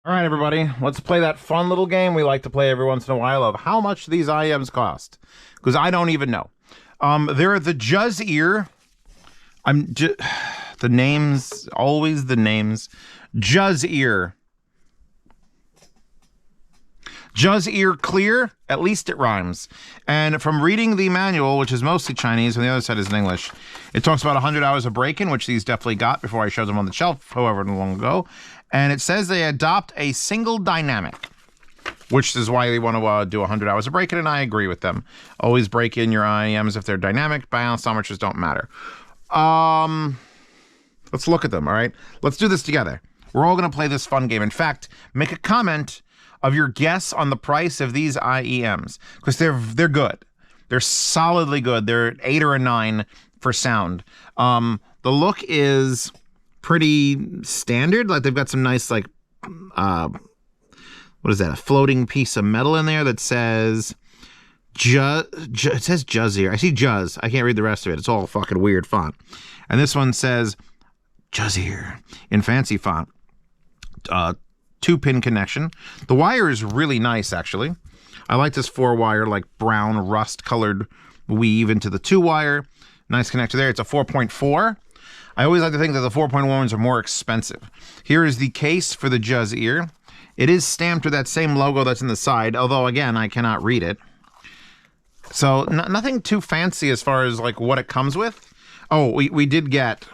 All right, everybody, let's play that fun little game we like to play every once in a while of how much these IEMs cost, because I don't even know. They're the Juzear. The names, always the names. Juzear. Juzear Clear, at least it rhymes. And from reading the manual, which is mostly Chinese, and the other side is in English, it talks about 100 hours of break-in, which these definitely got before I showed them on the shelf, however long ago. And it says they adopt a single dynamic, which is why they want to do 100 hours of break-in, and I agree with them. Always break in your IEMs if they're dynamic. Balanced armatures don't matter. Let's look at them, all right? Let's do this together. We're all going to play this fun game. In fact, make a comment of your guess on the price of these IEMs, because they're good. They're solidly good. They're 8 or a 9 for sound. The look is pretty standard. Like, they've got some nice, like, what is that? A floating piece of metal in there that says it says Juzear. I see Juz. I can't read the rest of it. It's all fucking weird font. And this one says Juzear in fancy font. 2-pin connection. The wire is really nice, actually. I like this 4-wire, like brown rust-colored weave into the 2-wire. Nice connector there. It's a 4.4. I always like to think that the 4.1s are more expensive. Here is the case for the Juzear. It is stamped with that same logo that's in the side, although, again, I cannot read it. So, nothing too fancy as far as, like, what it comes with. Oh, we did get...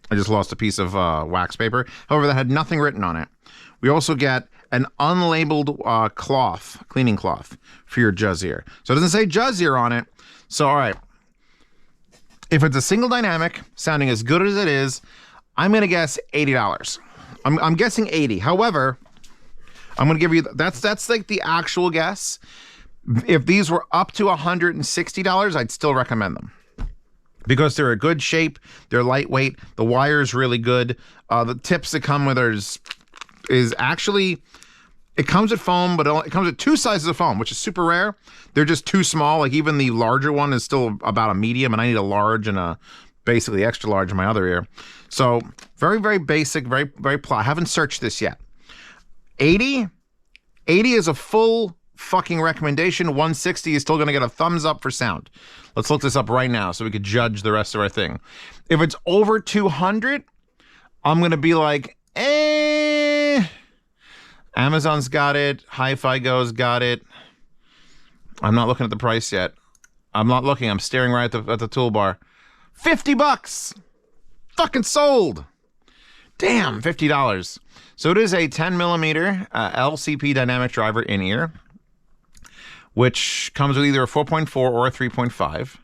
I just lost a piece of wax paper. However, that had nothing written on it. We also get an unlabeled cloth, cleaning cloth, for your Juzear. So it doesn't say Juzear on it. So, all right. If it's a single dynamic, sounding as good as it is, I'm going to guess $80. I'm guessing 80. However, I'm going to give you... That's like the actual guess. If these were up to $160, I'd still recommend them, because they're a good shape, they're lightweight, the wire is really good. The tips that come with it is actually, it comes with foam, but it comes with 2 sizes of foam, which is super rare. They're just too small. Like, even the larger one is still about a medium, and I need a large and a basically extra large in my other ear. So very, very basic, very, very I haven't searched this yet. 80 is a full fucking recommendation. 160 is still going to get a thumbs up for sound. Let's look this up right now so we could judge the rest of our thing. If it's over 200, I'm going to be like, Amazon's got it. Hi-Fi Go's got it. I'm not looking at the price yet. I'm not looking. I'm staring right at the toolbar. $50! Fucking sold! Damn, $50. So it is a 10 millimeter LCP dynamic driver in-ear, which comes with either a 4.4 or a 3.5.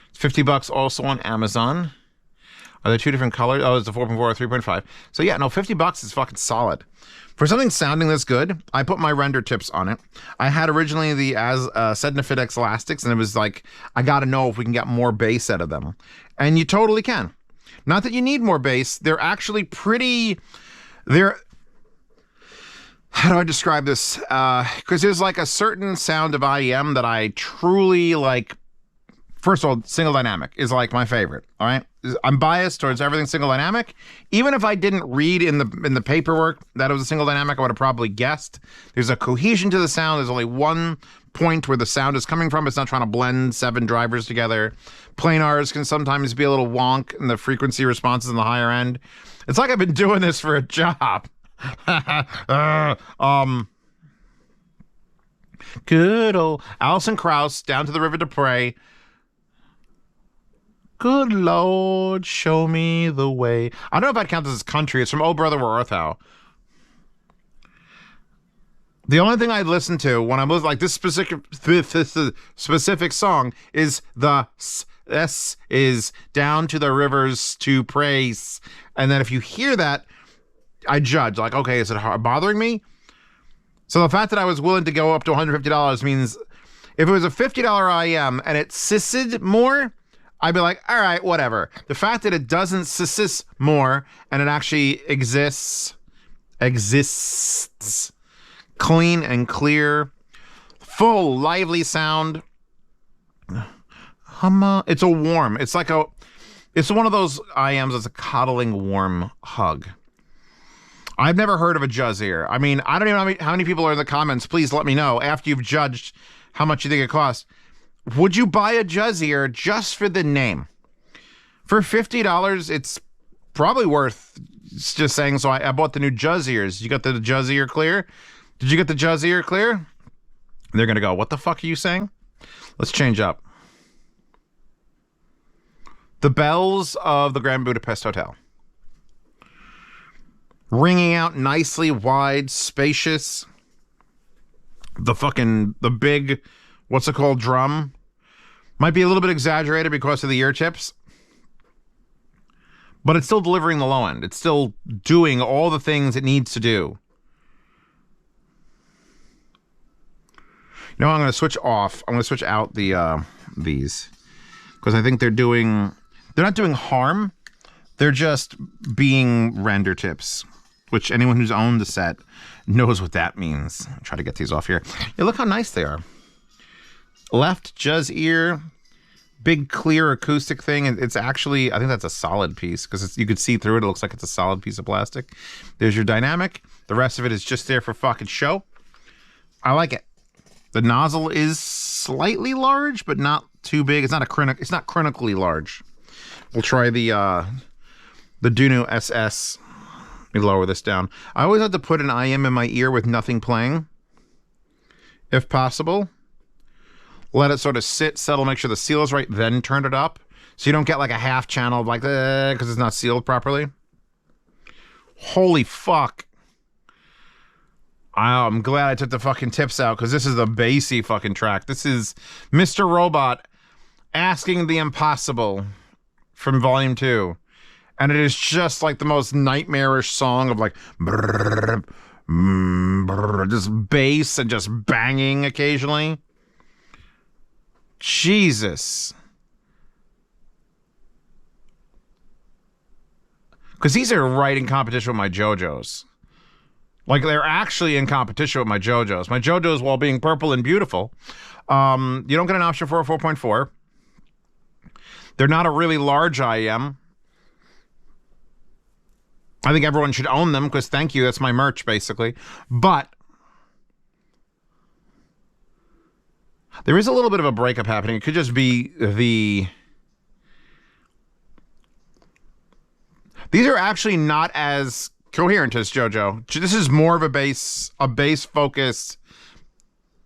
It's $50 also on Amazon. Are there 2 different colors? Oh, it's a 4.4 or 3.5. So yeah, no, $50 is fucking solid. For something sounding this good, I put my render tips on it. I had originally the Sednafit X Elastics, and it was like, I gotta know if we can get more bass out of them. And you totally can. Not that you need more bass. They're actually pretty... How do I describe this? Because there's like a certain sound of IEM that I truly like. First of all, single dynamic is like my favorite. All right, I'm biased towards everything single dynamic. Even if I didn't read in the paperwork that it was a single dynamic, I would have probably guessed. There's a cohesion to the sound. There's only one point where the sound is coming from. It's not trying to blend 7 drivers together. Planars can sometimes be a little wonk, and the frequency responses in the higher end. It's like I've been doing this for a job. Good old Alison Krauss, Down to the River to Pray. Good Lord, show me the way. I don't know if I'd count this as country. It's from Oh Brother, Where Art Thou. The only thing I'd listen to when I was like this specific song is the S is Down to the Rivers to Praise. And then if you hear that, I judge, like, okay, is it bothering me? So the fact that I was willing to go up to $150 means if it was a $50 IEM and it sissed more, I'd be like, all right, whatever. The fact that it doesn't siss more and it actually exists, clean and clear, full, lively sound. It's a warm, it's like it's one of those IEMs that's a coddling warm hug. I've never heard of a Juzear. I mean, I don't even know how many people are in the comments. Please let me know after you've judged how much you think it costs. Would you buy a Juzear just for the name? For $50, it's probably worth just saying, so I bought the new Juzears. You got the Juzear Clear? Did you get the Juzear Clear? They're going to go, what the fuck are you saying? Let's change up. The bells of the Grand Budapest Hotel. Ringing out nicely, wide, spacious. The big, what's it called, drum. Might be a little bit exaggerated because of the ear tips. But it's still delivering the low end. It's still doing all the things it needs to do. You know, I'm going to switch off. I'm going to switch out these. Because I think they're not doing harm. They're just being render tips. Which anyone who's owned the set knows what that means. I'll try to get these off here. Yeah, look how nice they are. Left Juzear. Big clear acoustic thing. It's actually, I think that's a solid piece because you could see through it. It looks like it's a solid piece of plastic. There's your dynamic. The rest of it is just there for fucking show. I like it. The nozzle is slightly large, but not too big. It's not chronically large. We'll try the Duno SS. Let me lower this down. I always have to put an IEM in my ear with nothing playing, if possible. Let it sort of sit, settle, make sure the seal is right, then turn it up. So you don't get like a half channel like that because it's not sealed properly. Holy fuck. I'm glad I took the fucking tips out because this is a bassy fucking track. This is Mr. Robot asking the impossible from Volume 2. And it is just like the most nightmarish song of like brrr, brrr, just bass and just banging occasionally. Jesus. Because these are right in competition with my JoJo's. Like, they're actually in competition with my JoJo's. My JoJo's, while being purple and beautiful, you don't get an option for a 4.4. They're not a really large IEM. I think everyone should own them because, thank you, that's my merch, basically. But there is a little bit of a breakup happening. It could just be these are actually not as coherent as JoJo. This is more of a bass-focused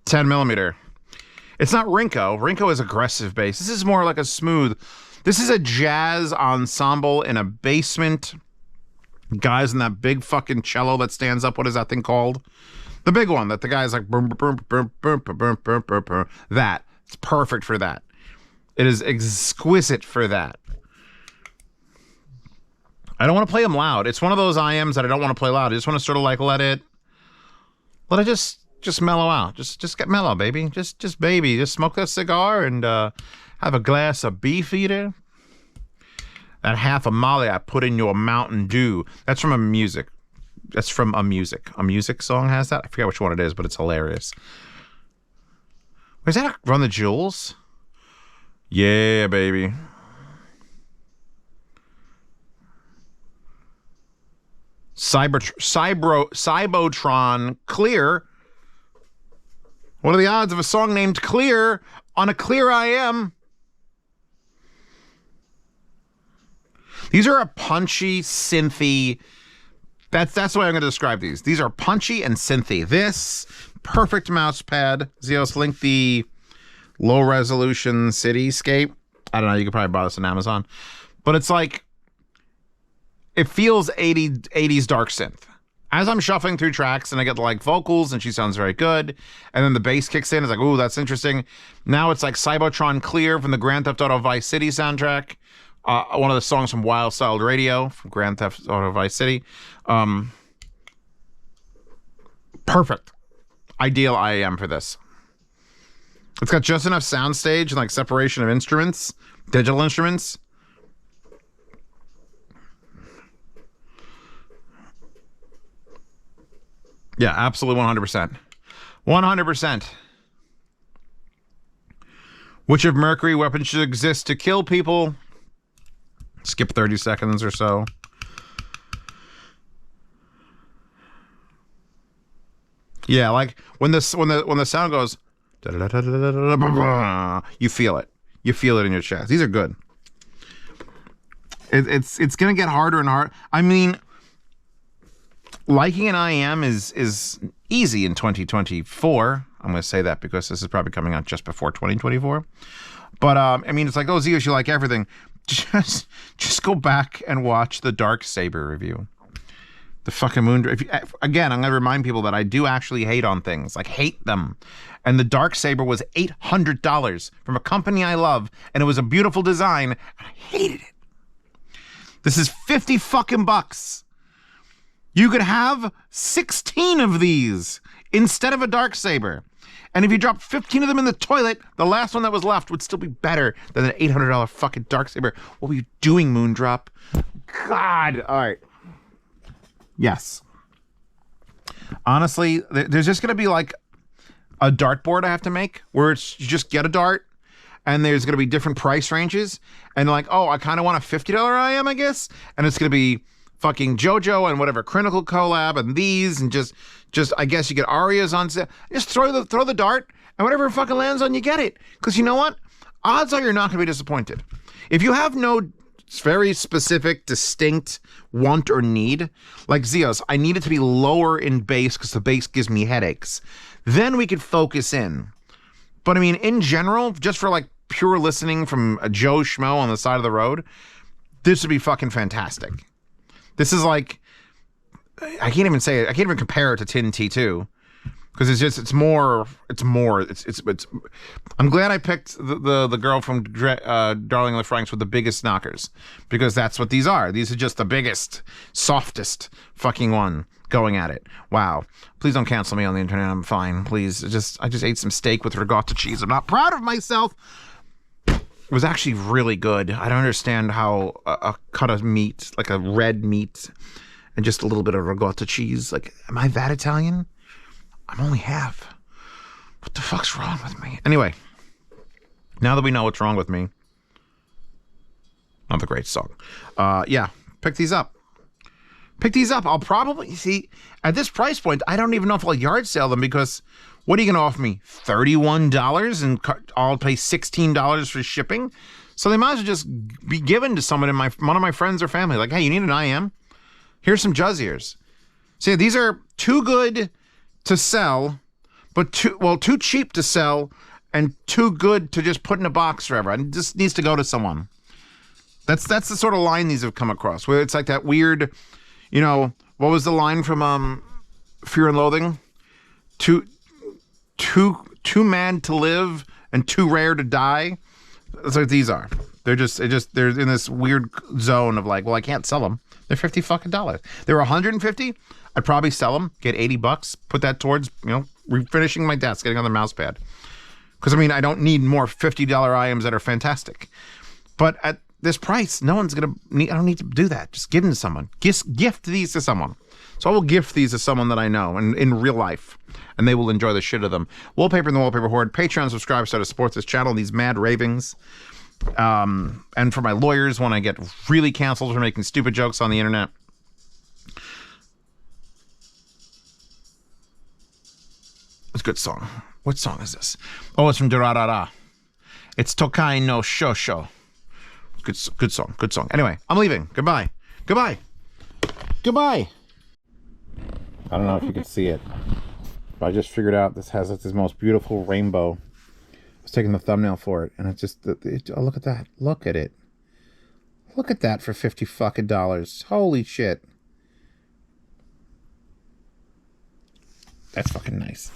10 millimeter. It's not Rinko. Rinko is aggressive bass. This is more like a smooth. This is a jazz ensemble in a basement. Guys in that big fucking cello that stands up. What is that thing called? The big one that the guy's like boom, boom, boom, boom, boom, boom, boom, boom, boom. That. It's perfect for that. It is exquisite for that. I don't want to play them loud. It's one of those IMs that I don't want to play loud. I just want to sort of like let it just mellow out. Just get mellow, baby. Just baby. Just smoke that cigar and have a glass of Beefeater. That half a Molly I put in your Mountain Dew. That's from a music. That's from a music. A music song has that? I forget which one it is, but it's hilarious. Was that Run the Jewels? Yeah, baby. Cybotron Clear. What are the odds of a song named Clear on a Clear IM? These are a punchy, synthy. That's the way I'm going to describe these. These are punchy and synthy. This perfect mouse pad. Zeos, link the low resolution cityscape. I don't know. You could probably buy this on Amazon, but it's like it feels 80s dark synth. As I'm shuffling through tracks and I get like vocals and she sounds very good, and then the bass kicks in. It's like, ooh, that's interesting. Now it's like Cybotron Clear from the Grand Theft Auto Vice City soundtrack. One of the songs from Wild Styled Radio from Grand Theft Auto Vice City. Perfect. Ideal IEM for this. It's got just enough soundstage and like separation of instruments, digital instruments. Yeah, absolutely 100%. 100%. Which of Mercury weapons should exist to kill people? Skip 30 seconds or so. Yeah, like when the sound goes, you feel it. You feel it in your chest. These are good. It's gonna get harder and harder. I mean, liking an IEM is easy in 2024. I'm gonna say that because this is probably coming out just before 2024. But I mean, it's like, oh, Zeus, you like everything. Just go back and watch the Dark Saber review. The fucking moon. Again, I'm gonna remind people that I do actually hate on things, like hate them. And the Dark Saber was $800 from a company I love, and it was a beautiful design, and I hated it. This is 50 fucking bucks. You could have 16 of these instead of a Dark Saber. And if you dropped 15 of them in the toilet, the last one that was left would still be better than an $800 fucking Dark Saber. What were you doing, Moondrop? God. All right. Yes. Honestly, there's just going to be like a dartboard I have to make where it's you just get a dart and there's going to be different price ranges. And like, oh, I kind of want a $50 IM, I guess. And it's going to be fucking JoJo and whatever Critical collab and these and just I guess you get Arias on sale. Just throw the dart and whatever fucking lands on, you get it. Because you know what? Odds are you're not going to be disappointed. If you have no very specific, distinct want or need, like Zeus, I need it to be lower in base because the base gives me headaches. Then we could focus in. But I mean, in general, just for like pure listening from a Joe Schmo on the side of the road, this would be fucking fantastic. This is like, I can't even say it. I can't even compare it to Tin T2 because it's more. I'm glad I picked the girl from Darling in the Franxx with the biggest knockers because that's what these are. These are just the biggest, softest fucking one going at it. Wow. Please don't cancel me on the internet. I'm fine. Please. I just ate some steak with ricotta cheese. I'm not proud of myself. It was actually really good. I don't understand how a cut of meat, like a red meat, and just a little bit of ricotta cheese. Like, am I that Italian? I'm only half. What the fuck's wrong with me? Anyway, now that we know what's wrong with me, another great song. Yeah, pick these up. Pick these up. I'll probably, see, at this price point, I don't even know if I'll yard sale them because what are you going to offer me? $31 and I'll pay $16 for shipping? So they might as well just be given to someone in one of my friends or family. Like, hey, you need an IM? Here's some Juzears. See, these are too good to sell, but too cheap to sell and too good to just put in a box forever. And this needs to go to someone. That's the sort of line these have come across, where it's like that weird, you know, what was the line from Fear and Loathing? Too mad to live and too rare to die. That's what these are. They're in this weird zone of like, well, I can't sell them. They're $50 fucking. They were $150. I'd probably sell them, get $80, put that towards, you know, refinishing my desk, getting on the mouse pad. Because I mean, I don't need more $50 IMs that are fantastic. But at this price, no one's gonna need. I don't need to do that. Just give them to someone. Gift these to someone. So I will gift these to someone that I know and in real life, and they will enjoy the shit of them. Wallpaper in the Wallpaper Horde. Patreon subscribe so to support this channel. These mad ravings. And for my lawyers when I get really canceled for making stupid jokes on the internet. It's a good song. What song is this? Oh, it's from Durarara. It's Tokai no Shosho. Good song. Good song. Anyway, I'm leaving. Goodbye. Goodbye. Goodbye. I don't know if you can see it, but I just figured out this has this most beautiful rainbow. I was taking the thumbnail for it, and it's just oh, look at that. Look at it. Look at that for $50 fucking. Holy shit. That's fucking nice.